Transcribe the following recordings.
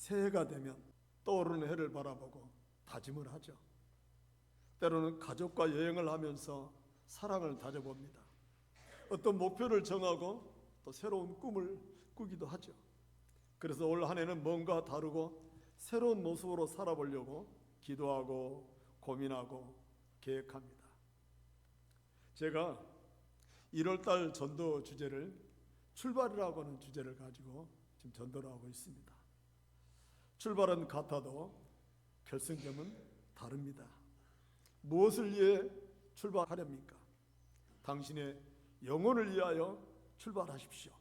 새해가 되면 떠오르는 해를 바라보고 다짐을 하죠. 때로는 가족과 여행을 하면서 사랑을 다져봅니다. 어떤 목표를 정하고 또 새로운 꿈을 꾸기도 하죠. 그래서 올 한 해는 뭔가 다르고 새로운 모습으로 살아보려고 기도하고 고민하고 계획합니다. 제가 1월달 전도 주제를 출발이라고 하는 주제를 가지고 지금 전도를 하고 있습니다. 출발은 같아도 결승점은 다릅니다. 무엇을 위해 출발하렵니까? 당신의 영혼을 위하여 출발하십시오.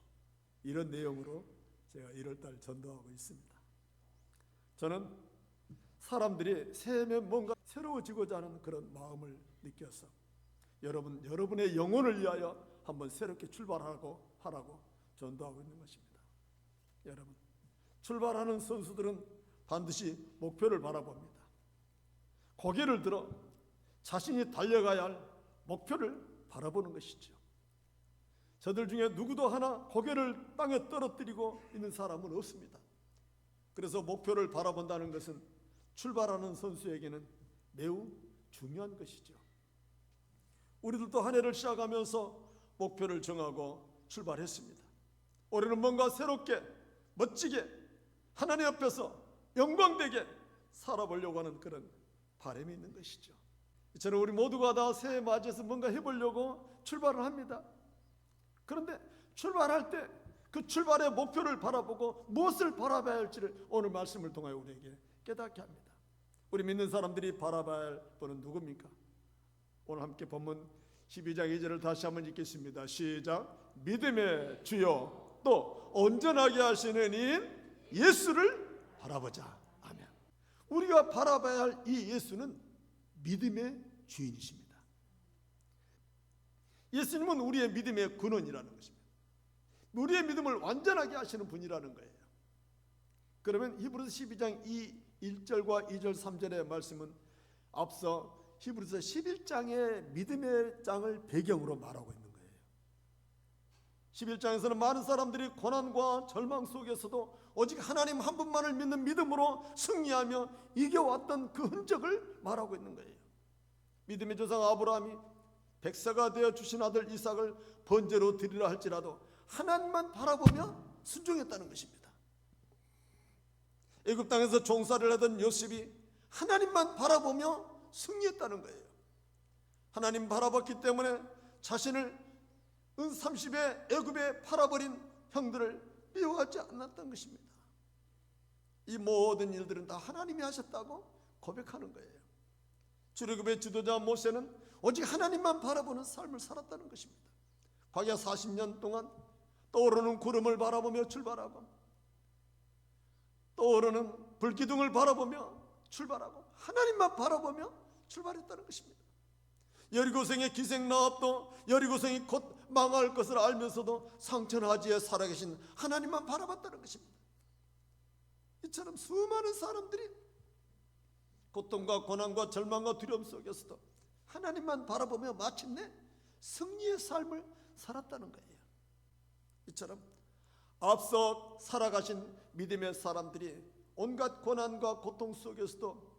이런 내용으로 제가 1월달 전도하고 있습니다. 저는 사람들이 새해면 뭔가 새로워지고자 하는 그런 마음을 느껴서 여러분의 영혼을 위하여 한번 새롭게 출발하라고 전도하고 있는 것입니다. 여러분, 출발하는 선수들은 반드시 목표를 바라봅니다. 고개를 들어 자신이 달려가야 할 목표를 바라보는 것이죠. 저들 중에 누구도 하나 고개를 땅에 떨어뜨리고 있는 사람은 없습니다. 그래서 목표를 바라본다는 것은 출발하는 선수에게는 매우 중요한 것이죠. 우리들도 한 해를 시작하면서 목표를 정하고 출발했습니다. 올해는 뭔가 새롭게 멋지게 하나님 앞에서 영광되게 살아보려고 하는 그런 바람이 있는 것이죠. 저는 우리 모두가 다 새해 맞이해서 뭔가 해보려고 출발을 합니다. 그런데 출발할 때 그 출발의 목표를 바라보고 무엇을 바라봐야 할지를 오늘 말씀을 통하여 우리에게 깨닫게 합니다. 우리 믿는 사람들이 바라봐야 할 분은 누굽니까? 오늘 함께 본문 12장 2절을 다시 한번 읽겠습니다. 시작. 믿음의 주요 또 온전하게 하시는 이인 예수를 바라보자. 아멘. 우리가 바라봐야 할 이 예수는 믿음의 주인이십니다. 예수님은 우리의 믿음의 근원이라는 것입니다. 우리의 믿음을 완전하게 하시는 분이라는 거예요. 그러면 히브리서 12장 1절과 2절 3절의 말씀은 앞서 히브리서 11장의 믿음의 장을 배경으로 말하고 있는 거예요. 11장에서는 많은 사람들이 고난과 절망 속에서도 오직 하나님 한 분만을 믿는 믿음으로 승리하며 이겨왔던 그 흔적을 말하고 있는 거예요. 믿음의 조상 아브라함이 백세가 되어 주신 아들 이삭을 번제로 드리라 할지라도 하나님만 바라보며 순종했다는 것입니다. 애굽 땅에서 종살이를 하던 요셉이 하나님만 바라보며 승리했다는 거예요. 하나님 바라봤기 때문에 자신을 은 30에 애굽에 팔아버린 형들을 미워하지 않았던 것입니다. 이 모든 일들은 다 하나님이 하셨다고 고백하는 거예요. 출애굽의 지도자 모세는 오직 하나님만 바라보는 삶을 살았다는 것입니다. 광야 40년 동안 떠오르는 구름을 바라보며 출발하고 떠오르는 불기둥을 바라보며 출발하고 하나님만 바라보며 출발했다는 것입니다. 여리고성의 기생라합도 여리고성이 곧 망할 것을 알면서도 상천하지에 살아계신 하나님만 바라봤다는 것입니다. 이처럼 수많은 사람들이 고통과 고난과 절망과 두려움 속에서도 하나님만 바라보며 마침내 승리의 삶을 살았다는 거예요. 이처럼 앞서 살아가신 믿음의 사람들이 온갖 고난과 고통 속에서도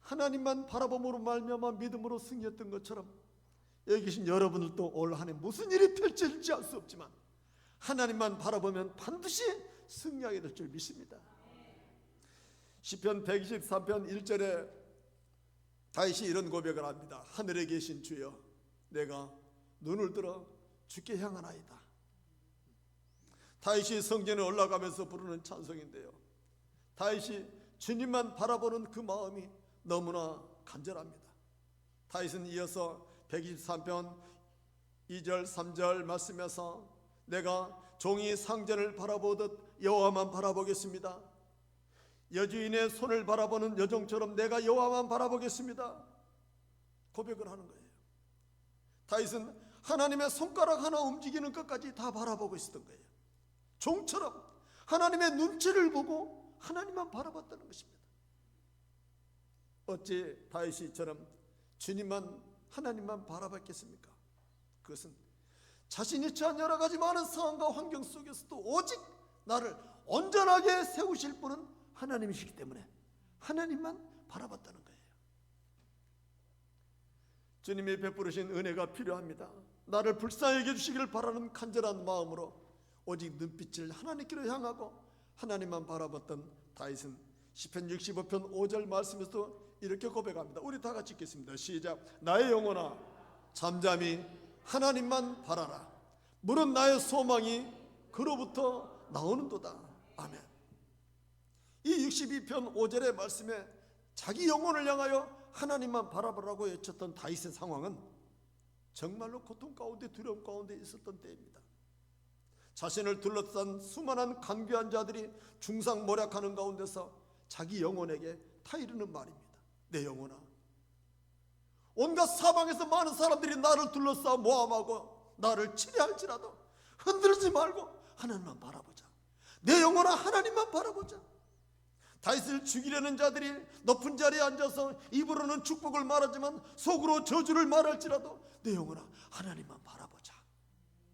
하나님만 바라봄으로 말미암아 믿음으로 승리했던 것처럼 여기 계신 여러분들도 올 한 해 무슨 일이 펼쳐질지 알 수 없지만 하나님만 바라보면 반드시 승리하게 될 줄 믿습니다. 시편 123편 1절에 다윗이 이런 고백을 합니다. 하늘에 계신 주여 내가 눈을 들어 주께 향하나이다. 다윗이 성전에 올라가면서 부르는 찬송인데요, 다윗이 주님만 바라보는 그 마음이 너무나 간절합니다. 다윗은 이어서 123편 2절 3절 말씀에서 내가 종이 상전을 바라보듯 여호와만 바라보겠습니다. 여주인의 손을 바라보는 여종처럼 내가 여호와만 바라보겠습니다. 고백을 하는 거예요. 다윗은 하나님의 손가락 하나 움직이는 것까지 다 바라보고 있었던 거예요. 종처럼 하나님의 눈치를 보고 하나님만 바라봤다는 것입니다. 어찌 다윗이 이처럼 주님만 하나님만 바라봤겠습니까? 그것은 자신이 처한 여러 가지 많은 상황과 환경 속에서도 오직 나를 온전하게 세우실 분은 하나님이시기 때문에 하나님만 바라봤다는 거예요. 주님이 베푸르신 은혜가 필요합니다. 나를 불쌍히 여겨주시기를 바라는 간절한 마음으로 오직 눈빛을 하나님께로 향하고 하나님만 바라봤던 다윗은 시편 65편 5절 말씀에서 이렇게 고백합니다. 우리 다 같이 읽겠습니다. 시작. 나의 영혼아 잠잠히 하나님만 바라라. 물은 나의 소망이 그로부터 나오는도다. 아멘. 이 62편 5절의 말씀에 자기 영혼을 향하여 하나님만 바라보라고 외쳤던 다윗의 상황은 정말로 고통 가운데 두려움 가운데 있었던 때입니다. 자신을 둘러싼 수많은 간교한 자들이 중상모략하는 가운데서 자기 영혼에게 타이르는 말입니다. 내 영혼아, 온갖 사방에서 많은 사람들이 나를 둘러싸 모함하고 나를 치려할지라도 흔들지 말고 하나님만 바라보자. 내 영혼아, 하나님만 바라보자. 다윗을 죽이려는 자들이 높은 자리에 앉아서 입으로는 축복을 말하지만 속으로 저주를 말할지라도 내 영혼아, 하나님만 바라보자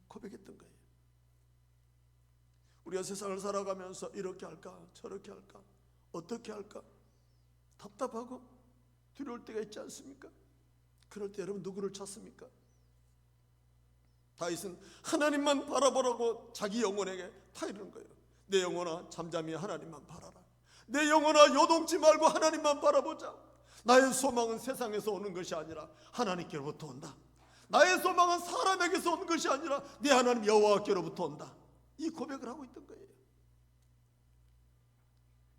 고백했던 거예요. 우리가 세상을 살아가면서 이렇게 할까 저렇게 할까 어떻게 할까 답답하고 두려울 때가 있지 않습니까? 그럴 때 여러분 누구를 찾습니까? 다윗은 하나님만 바라보라고 자기 영혼에게 타이르는 거예요. 내 영혼아 잠잠히 하나님만 바라라. 내 영혼아 요동치 말고 하나님만 바라보자. 나의 소망은 세상에서 오는 것이 아니라 하나님께로부터 온다. 나의 소망은 사람에게서 오는 것이 아니라 내 하나님 여호와께로부터 온다. 이 고백을 하고 있던 거예요.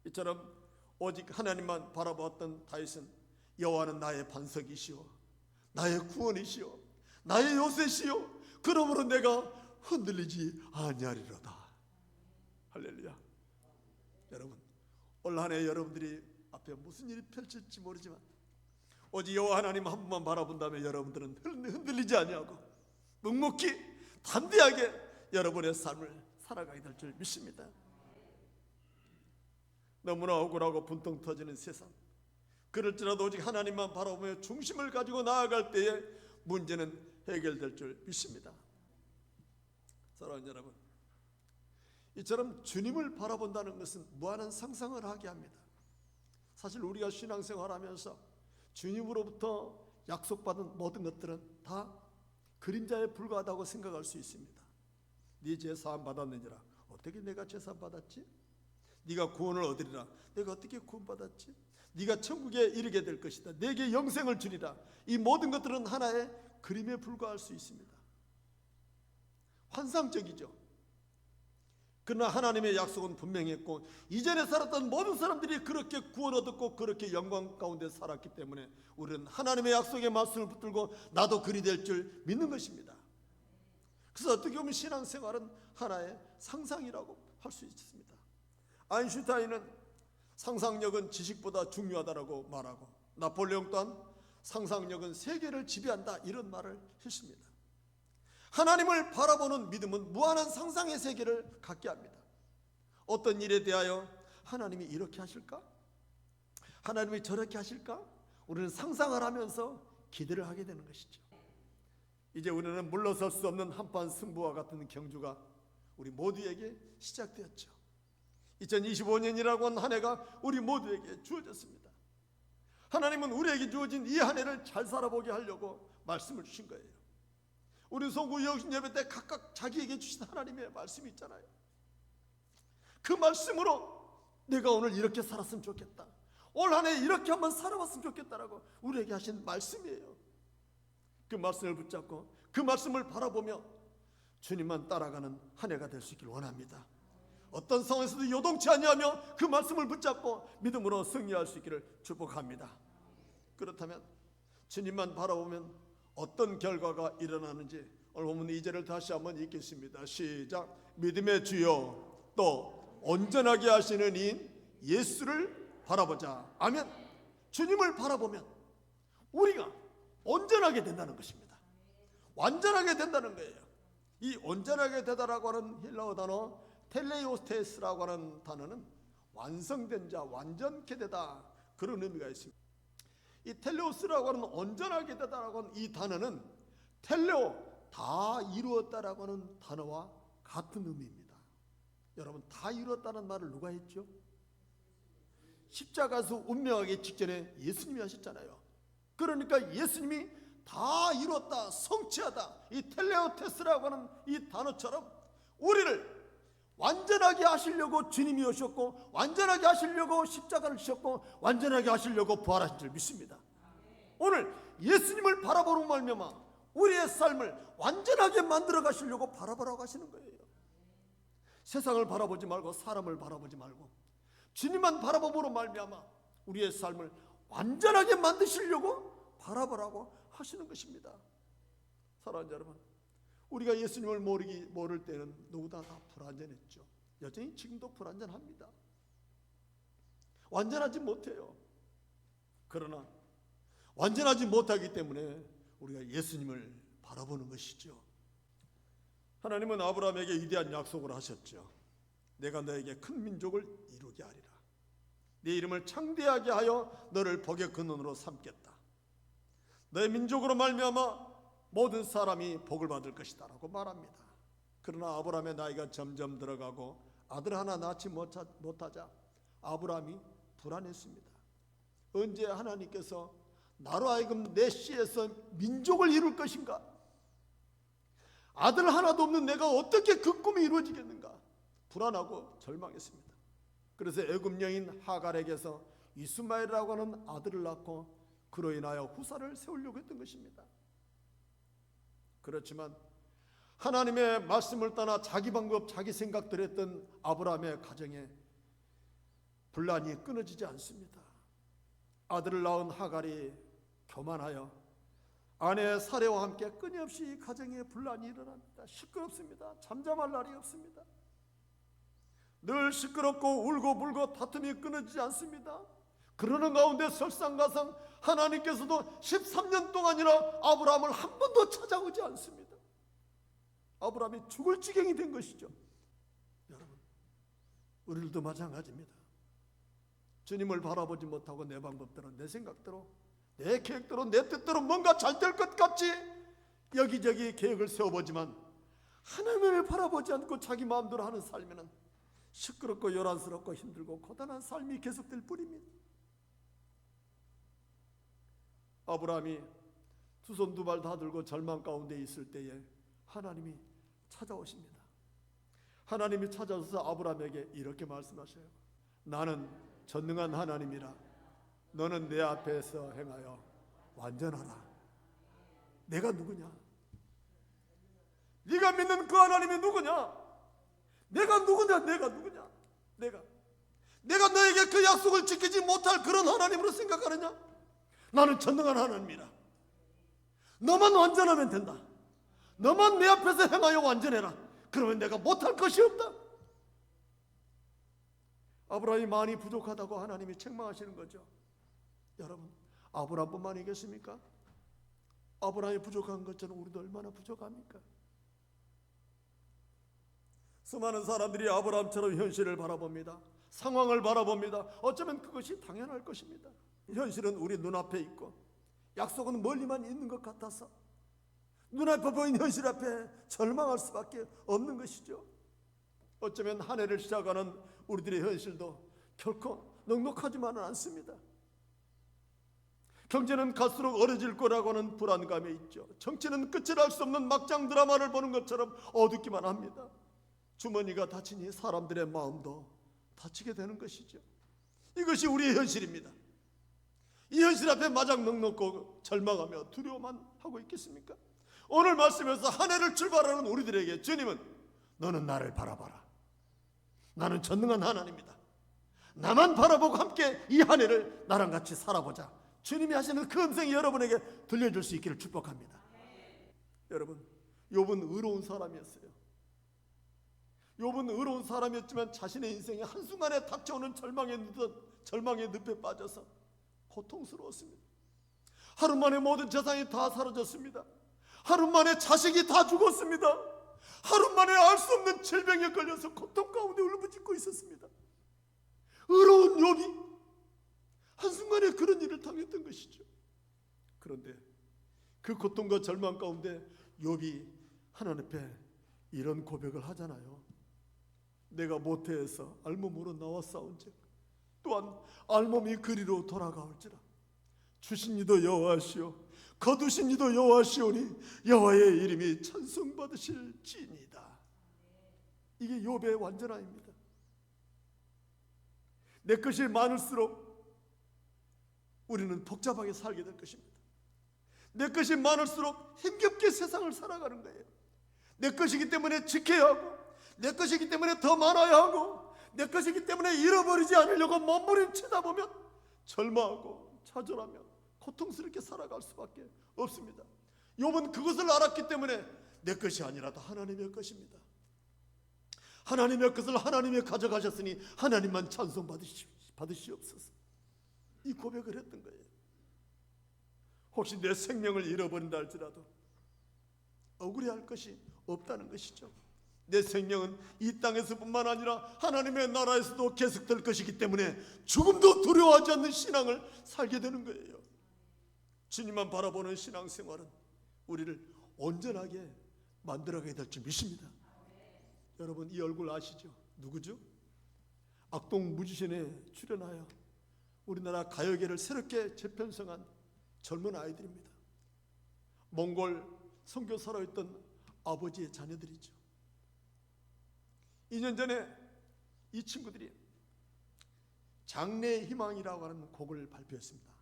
이처럼 오직 하나님만 바라보았던 다윗은 여호와는 나의 반석이시오 나의 구원이시오 나의 요새시오 그러므로 내가 흔들리지 아니하리로다. 할렐루야. 여러분 올 한 해 여러분들이 앞에 무슨 일이 펼칠지 모르지만 오직 여호와 하나님 한 분만 바라본다면 여러분들은 흔들리지 아니하고 묵묵히 담대하게 여러분의 삶을 살아가게 될 줄 믿습니다. 너무나 억울하고 분통 터지는 세상, 그럴지라도 오직 하나님만 바라보며 중심을 가지고 나아갈 때에 문제는 해결될 줄 믿습니다. 사랑하는 여러분, 이처럼 주님을 바라본다는 것은 무한한 상상을 하게 합니다. 사실 우리가 신앙생활하면서 주님으로부터 약속받은 모든 것들은 다 그림자에 불과하다고 생각할 수 있습니다. 네 죄 사함 받았느니라. 어떻게 내가 죄 사함 받았지? 네가 구원을 얻으리라. 내가 어떻게 구원받았지? 네가 천국에 이르게 될 것이다. 내게 영생을 주리라. 이 모든 것들은 하나의 그림에 불과할 수 있습니다. 환상적이죠. 그러나 하나님의 약속은 분명했고 이전에 살았던 모든 사람들이 그렇게 구원 얻었고 그렇게 영광 가운데 살았기 때문에 우리는 하나님의 약속의 말씀을 붙들고 나도 그리 될 줄 믿는 것입니다. 그래서 어떻게 보면 신앙생활은 하나의 상상이라고 할 수 있습니다. 아인슈타인은 상상력은 지식보다 중요하다고 말하고 나폴레옹 또한 상상력은 세계를 지배한다 이런 말을 했습니다. 하나님을 바라보는 믿음은 무한한 상상의 세계를 갖게 합니다. 어떤 일에 대하여 하나님이 이렇게 하실까? 하나님이 저렇게 하실까? 우리는 상상을 하면서 기대를 하게 되는 것이죠. 이제 우리는 물러설 수 없는 한판 승부와 같은 경주가 우리 모두에게 시작되었죠. 2025년이라고 한 한 해가 우리 모두에게 주어졌습니다. 하나님은 우리에게 주어진 이 한 해를 잘 살아보게 하려고 말씀을 주신 거예요. 우리 송구 영신 예배 때 각각 자기에게 주신 하나님의 말씀이 있잖아요. 그 말씀으로 내가 오늘 이렇게 살았으면 좋겠다, 올 한 해 이렇게 한번 살아봤으면 좋겠다라고 우리에게 하신 말씀이에요. 그 말씀을 붙잡고 그 말씀을 바라보며 주님만 따라가는 한 해가 될 수 있기를 원합니다. 어떤 상황에서도 요동치 아니하며 그 말씀을 붙잡고 믿음으로 승리할 수 있기를 축복합니다. 그렇다면 주님만 바라보면 어떤 결과가 일어나는지 오늘 본문 2절을 다시 한번 읽겠습니다. 시작. 믿음의 주여 또 온전하게 하시는 이인 예수를 바라보자. 아멘. 주님을 바라보면 우리가 온전하게 된다는 것입니다. 완전하게 된다는 거예요. 이 온전하게 되다라고 하는 헬라어 단어 텔레오스테스라고 하는 단어는 완성된 자, 완전케 되다 그런 의미가 있습니다. 이 텔레오스라고 하는 온전하게 되다라고 하는 이 단어는 텔레오 다 이루었다라고 하는 단어와 같은 의미입니다. 여러분, 다 이뤘다는 말을 누가 했죠? 십자가에서 운명하기 직전에 예수님이 하셨잖아요. 그러니까 예수님이 다 이뤘다, 성취하다, 이 텔레오테스라고 하는 이 단어처럼 우리를 완전하게 하시려고 주님이 오셨고, 완전하게 하시려고 십자가를 지셨고, 완전하게 하시려고 부활하신 줄 믿습니다. 오늘 예수님을 바라보는 말미암아 우리의 삶을 완전하게 만들어 가시려고 바라보라고 하시는 거예요. 세상을 바라보지 말고 사람을 바라보지 말고 주님만 바라보므로 말미암아 우리의 삶을 완전하게 만드시려고 바라보라고 하시는 것입니다. 사랑하는 여러분, 우리가 예수님을 모를 때는 누구나 다 불완전했죠. 여전히 지금도 불완전합니다. 완전하지 못해요. 그러나 완전하지 못하기 때문에 우리가 예수님을 바라보는 것이죠. 하나님은 아브라함에게 위대한 약속을 하셨죠. 내가 너에게 큰 민족을 이루게 하리라. 네 이름을 창대하게 하여 너를 복의 근원으로 삼겠다. 너의 민족으로 말미암아 모든 사람이 복을 받을 것이다 라고 말합니다. 그러나 아브라함의 나이가 점점 들어가고 아들 하나 낳지 못하자 아브라함이 불안했습니다. 언제 하나님께서 나로 하여금 내 씨에서 민족을 이룰 것인가? 아들 하나도 없는 내가 어떻게 그 꿈이 이루어지겠는가? 불안하고 절망했습니다. 그래서 애굽 여인 하갈에게서 이스마엘이라고 하는 아들을 낳고 그로 인하여 후사를 세우려고 했던 것입니다. 그렇지만 하나님의 말씀을 떠나 자기 방법, 자기 생각대로 했던 아브라함의 가정에 분란이 끊어지지 않습니다. 아들을 낳은 하갈이 교만하여 아내 사레와 함께 끊임없이 가정에 분란이 일어납니다. 시끄럽습니다. 잠잠할 날이 없습니다. 늘 시끄럽고 울고 불고 다툼이 끊어지지 않습니다. 그러는 가운데 설상가상 하나님께서도 13년 동안이나 아브라함을 한 번도 찾아오지 않습니다. 아브라함이 죽을 지경이 된 것이죠. 여러분, 우리들도 마찬가지입니다. 주님을 바라보지 못하고 내 방법대로, 내 생각대로, 내 계획대로, 내 뜻대로 뭔가 잘 될 것 같이 여기저기 계획을 세워보지만 하나님을 바라보지 않고 자기 마음대로 하는 삶에는 시끄럽고 요란스럽고 힘들고 고단한 삶이 계속될 뿐입니다. 아브라함이 두 손 두 발 다 들고 절망 가운데 있을 때에 하나님이 찾아오십니다. 하나님이 찾아오셔서 아브라함에게 이렇게 말씀하셔요. 나는 전능한 하나님이라. 너는 내 앞에서 행하여 완전하라. 내가 누구냐? 네가 믿는 그 하나님이 누구냐? 내가 누구냐? 내가 너에게 그 약속을 지키지 못할 그런 하나님으로 생각하느냐? 나는 전능한 하나님이라. 너만 완전하면 된다. 너만 내 앞에서 행하여 완전해라. 그러면 내가 못할 것이 없다. 아브라함이 많이 부족하다고 하나님이 책망하시는 거죠. 여러분, 아브라함뿐만이겠습니까? 아브라함이 부족한 것처럼 우리도 얼마나 부족합니까? 수많은 사람들이 아브라함처럼 현실을 바라봅니다. 상황을 바라봅니다. 어쩌면 그것이 당연할 것입니다. 현실은 우리 눈앞에 있고 약속은 멀리만 있는 것 같아서 눈앞에 보이는 현실 앞에 절망할 수밖에 없는 것이죠. 어쩌면 한 해를 시작하는 우리들의 현실도 결코 넉넉하지만은 않습니다. 경제는 갈수록 어려질 거라고 하는 불안감이 있죠. 정치는 끝을 알 수 없는 막장 드라마를 보는 것처럼 어둡기만 합니다. 주머니가 닫히니 사람들의 마음도 닫히게 되는 것이죠. 이것이 우리의 현실입니다. 이 현실 앞에 마냥 넉넉고 절망하며 두려워만 하고 있겠습니까? 오늘 말씀에서 한 해를 출발하는 우리들에게 주님은 너는 나를 바라봐라. 나는 전능한 하나님이다. 나만 바라보고 함께 이 한 해를 나랑 같이 살아보자. 주님이 하시는 그 음성이 여러분에게 들려줄 수 있기를 축복합니다. 여러분, 욥은 의로운 사람이었어요. 욥은 의로운 사람이었지만 자신의 인생에 한순간에 닥쳐오는 절망의 늪에 빠져서 고통스러웠습니다. 하루 만에 모든 재산이 다 사라졌습니다. 하루 만에 자식이 다 죽었습니다. 하루 만에 알 수 없는 질병에 걸려서 고통 가운데 울부짖고 있었습니다. 의로운 욥이 한순간에 그런 일을 당했던 것이죠. 그런데 그 고통과 절망 가운데 욥이 하나님 앞에 이런 고백을 하잖아요. 내가 모태에서 알몸으로 나와 싸운즉 또한 알몸이 그리로 돌아가올지라. 주신 이도 여호와시오 거두신 이도 여호와시오니 여호와의 이름이 찬송받으실지니이다. 이게 욥의 완전함입니다. 내 것이 많을수록 우리는 복잡하게 살게 될 것입니다. 내 것이 많을수록 힘겹게 세상을 살아가는 거예요. 내 것이기 때문에 지켜야 하고, 내 것이기 때문에 더 많아야 하고, 내 것이기 때문에 잃어버리지 않으려고 몸부림치다 보면 절망하고 좌절하며 고통스럽게 살아갈 수밖에 없습니다. 욥은 그것을 알았기 때문에 내 것이 아니라 다 하나님의 것입니다. 하나님의 것을 하나님이 가져가셨으니 하나님만 찬송 받으시옵소서. 이 고백을 했던 거예요. 혹시 내 생명을 잃어버린다 할지라도 억울해할 것이 없다는 것이죠. 내 생명은 이 땅에서뿐만 아니라 하나님의 나라에서도 계속될 것이기 때문에 죽음도 두려워하지 않는 신앙을 살게 되는 거예요. 주님만 바라보는 신앙생활은 우리를 온전하게 만들어가게 될 줄 믿습니다. 여러분 이 얼굴 아시죠? 누구죠? 악동 뮤지션에 출연하여 우리나라 가요계를 새롭게 재편성한 젊은 아이들입니다. 몽골 선교사로 있던 아버지의 자녀들이죠. 2년 전에 이 친구들이 장래의 희망이라고 하는 곡을 발표했습니다.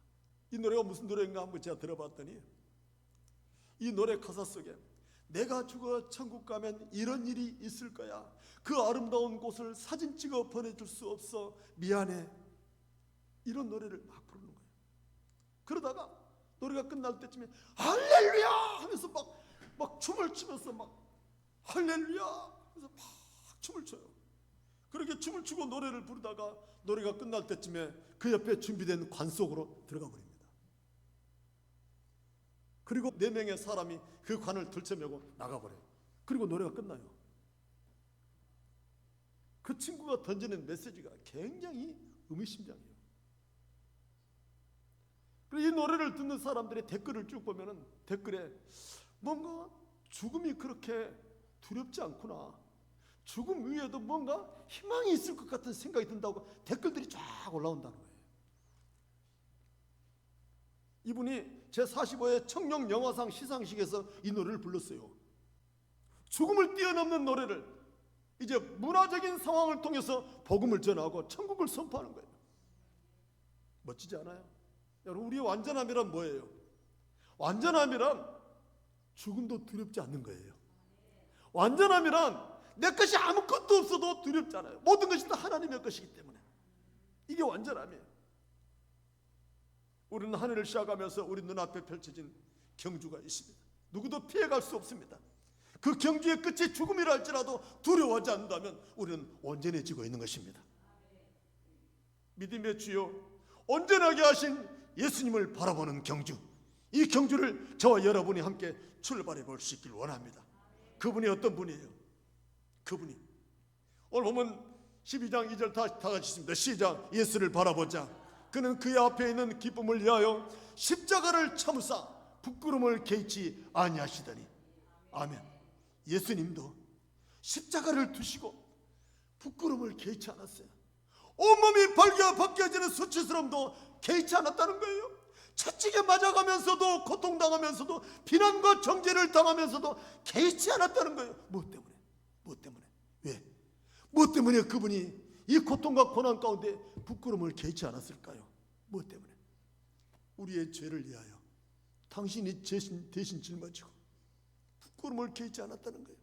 이 노래가 무슨 노래인가 한번 제가 들어봤더니 이 노래 가사 속에 내가 죽어 천국 가면 이런 일이 있을 거야. 그 아름다운 곳을 사진 찍어 보내줄 수 없어. 미안해. 이런 노래를 막 부르는 거예요. 그러다가 노래가 끝날 때쯤에 할렐루야 하면서 막 춤을 추면서 막 할렐루야 하면서 막 춤을 춰요. 그렇게 춤을 추고 노래를 부르다가 노래가 끝날 때쯤에 그 옆에 준비된 관 속으로 들어가 버립니다. 그리고 4명의 사람이 그 관을 들쳐매고 나가버려요. 그리고 노래가 끝나요. 그 친구가 던지는 메시지가 굉장히 의미심장해요. 그리고 이 노래를 듣는 사람들의 댓글을 쭉 보면은 댓글에 뭔가 죽음이 그렇게 두렵지 않구나, 죽음 위에도 뭔가 희망이 있을 것 같은 생각이 든다고 댓글들이 쫙 올라온다는 거예요. 이분이 제45회 청룡 영화상 시상식에서 이 노래를 불렀어요. 죽음을 뛰어넘는 노래를 이제 문화적인 상황을 통해서 복음을 전하고 천국을 선포하는 거예요. 멋지지 않아요? 여러분 우리의 완전함이란 뭐예요? 완전함이란 죽음도 두렵지 않는 거예요. 완전함이란 내 것이 아무것도 없어도 두렵지 않아요. 모든 것이 다 하나님의 것이기 때문에. 이게 완전함이에요. 우리는 하늘을 시작하면서 우리 눈앞에 펼쳐진 경주가 있습니다. 누구도 피해갈 수 없습니다. 그 경주의 끝이 죽음이라 할지라도 두려워하지 않는다면 우리는 온전해지고 있는 것입니다. 믿음의 주요 온전하게 하신 예수님을 바라보는 경주, 이 경주를 저와 여러분이 함께 출발해 볼 수 있길 원합니다. 그분이 어떤 분이에요? 그분이 오늘 보면 12장 2절 다 같이 있습니다. 시작. 예수를 바라보자. 그는 그의 앞에 있는 기쁨을 위하여 십자가를 참으사 부끄러움을 개의치 아니하시더니. 아멘. 예수님도 십자가를 두시고 부끄러움을 개의치 않았어요. 온몸이 벗겨지는 수치스러움도 개의치 않았다는 거예요. 채찍에 맞아가면서도 고통당하면서도 비난과 정죄를 당하면서도 개의치 않았다는 거예요. 무엇 때문에? 무엇 때문에? 왜? 무엇 때문에 그분이 이 고통과 고난 가운데 부끄러움을 개의치 않았을까요? 무엇 때문에? 우리의 죄를 위하여 당신이 대신 짊어지고 부끄러움을 개의치 않았다는 거예요.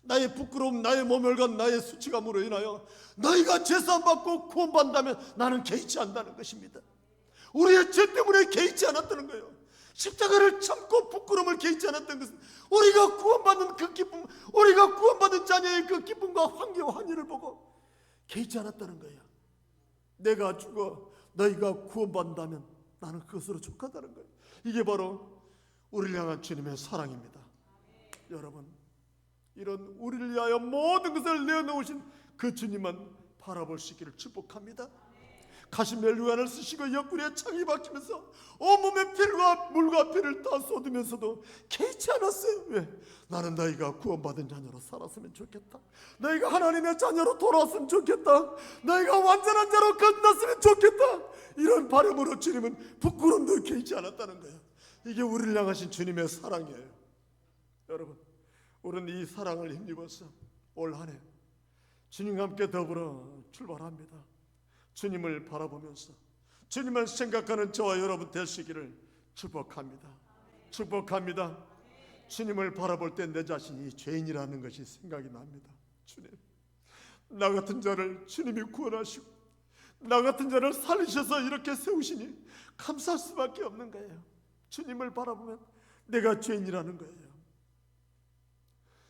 나의 부끄러움, 나의 모멸감, 나의 수치감으로 인하여 너희가 제사함 받고 구원받는다면 나는 개의치 않는다는 것입니다. 우리의 죄 때문에 개의치 않았다는 거예요. 십자가를 참고 부끄러움을 개의치 않았던 것은 우리가 구원받는 그 기쁨, 우리가 구원받은 자녀의 그 기쁨과 환기와 환희를 보고 개의치 않았다는 거예요. 내가 죽어 너희가 구원받는다면 나는 그것으로 족하다는 거예요. 이게 바로 우리를 향한 주님의 사랑입니다. 여러분, 이런 우리를 위하여 모든 것을 내어놓으신 그 주님만 바라볼 수 있기를 축복합니다. 가시 멜류관을 쓰시고 옆구리에 창이 박히면서 온몸에 필과 물과 피를 다 쏟으면서도 개의치 않았어요. 왜? 나는 너희가 구원받은 자녀로 살았으면 좋겠다. 너희가 하나님의 자녀로 돌아왔으면 좋겠다. 너희가 완전한 자로 끝났으면 좋겠다. 이런 바람으로 주님은 부끄럼도 개의치 않았다는 거예요. 이게 우리를 향하신 주님의 사랑이에요. 여러분, 우리는 이 사랑을 힘입어서 올 한 해 주님과 함께 더불어 출발합니다. 주님을 바라보면서 주님을 생각하는 저와 여러분 되시기를 축복합니다. 축복합니다. 주님을 바라볼 때 내 자신이 죄인이라는 것이 생각이 납니다. 주님, 나 같은 자를 주님이 구원하시고 나 같은 자를 살리셔서 이렇게 세우시니 감사할 수밖에 없는 거예요. 주님을 바라보면 내가 죄인이라는 거예요.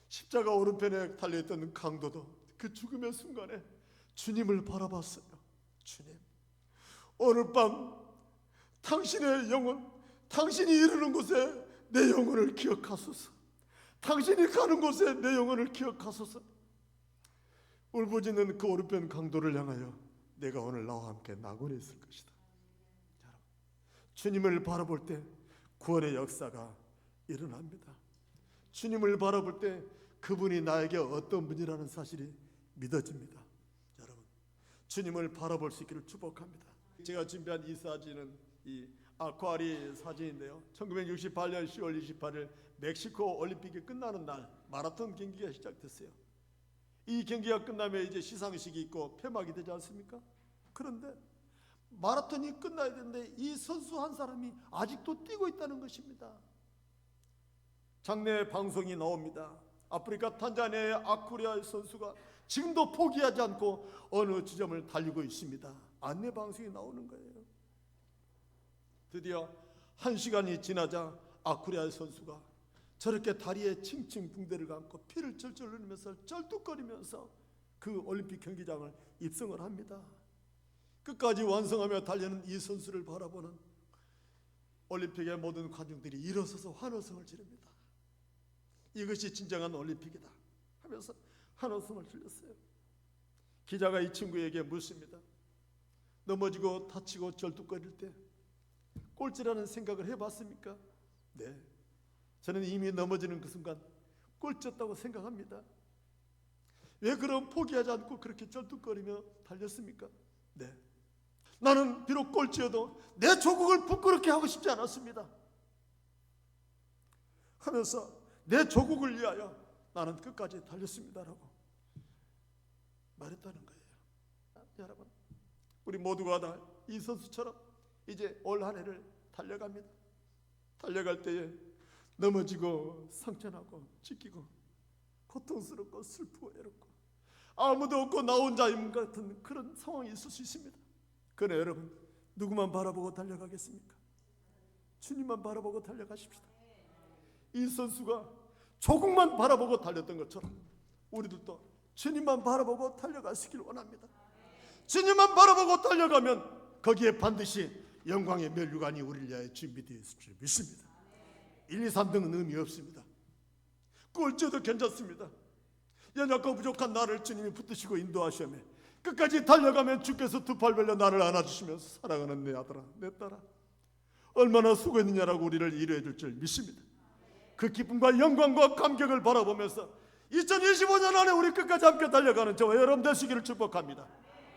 십자가 오른편에 달려있던 강도도 그 죽음의 순간에 주님을 바라봤어요. 주님, 오늘 밤 당신의 영혼, 당신이 이르는 곳에 내 영혼을 기억하소서. 당신이 가는 곳에 내 영혼을 기억하소서. 울부짖는 그 오른편 강도를 향하여 내가 오늘 나와 함께 낙원에 있을 것이다. 주님을 바라볼 때 구원의 역사가 일어납니다. 주님을 바라볼 때 그분이 나에게 어떤 분이라는 사실이 믿어집니다. 여러분, 주님을 바라볼 수 있기를 축복합니다. 제가 준비한 이 사진은 이 아쿠아리 사진인데요. 1968년 10월 28일 멕시코 올림픽이 끝나는 날 마라톤 경기가 시작됐어요. 이 경기가 끝나면 이제 시상식이 있고 폐막이 되지 않습니까? 그런데 마라톤이 끝나야 되는데 이 선수 한 사람이 아직도 뛰고 있다는 것입니다. 장내 방송이 나옵니다. 아프리카 탄자니아의 아쿠리아 선수가 지금도 포기하지 않고 어느 지점을 달리고 있습니다. 안내 방송이 나오는 거예요. 드디어 1시간이 지나자 아쿠리아 선수가 저렇게 다리에 칭칭 붕대를 감고 피를 절절 흘리면서 쩔뚝거리면서 그 올림픽 경기장을 입성을 합니다. 끝까지 완성하며 달리는 이 선수를 바라보는 올림픽의 모든 관중들이 일어서서 환호성을 지릅니다. 이것이 진정한 올림픽이다 하면서 환호성을 질렀어요. 기자가 이 친구에게 묻습니다. 넘어지고 다치고 절뚝거릴 때 꼴찌라는 생각을 해봤습니까? 네, 저는 이미 넘어지는 그 순간 꼴찌였다고 생각합니다. 왜 그럼 포기하지 않고 그렇게 절뚝거리며 달렸습니까? 네, 나는 비록 꼴찌여도 내 조국을 부끄럽게 하고 싶지 않았습니다 하면서 내 조국을 위하여 나는 끝까지 달렸습니다라고 말했다는 거예요. 여러분, 우리 모두가 다 이 선수처럼 이제 올 한 해를 달려갑니다. 달려갈 때에 넘어지고 상처나고 찢기고 고통스럽고 슬프고 외롭고 아무도 없고 나 혼자임 같은 그런 상황이 있을 수 있습니다. 그러나 여러분, 누구만 바라보고 달려가겠습니까? 주님만 바라보고 달려가십시다. 이 선수가 조국만 바라보고 달렸던 것처럼 우리들도 주님만 바라보고 달려가시길 원합니다. 주님만 바라보고 달려가면 거기에 반드시 영광의 멸류관이 우리를 위하여 준비되어 있을 줄 믿습니다. 1, 2, 3등은 의미 없습니다. 꼴찌도 괜찮습니다. 연약하고 부족한 나를 주님이 붙드시고 인도하시며 끝까지 달려가면 주께서 두 팔 벌려 나를 안아주시면서 사랑하는 내 아들아, 내 딸아, 얼마나 수고했느냐라고 우리를 이루어 줄 줄 믿습니다. 그 기쁨과 영광과 감격을 바라보면서 2025년 안에 우리 끝까지 함께 달려가는 저와 여러분 되시기를 축복합니다.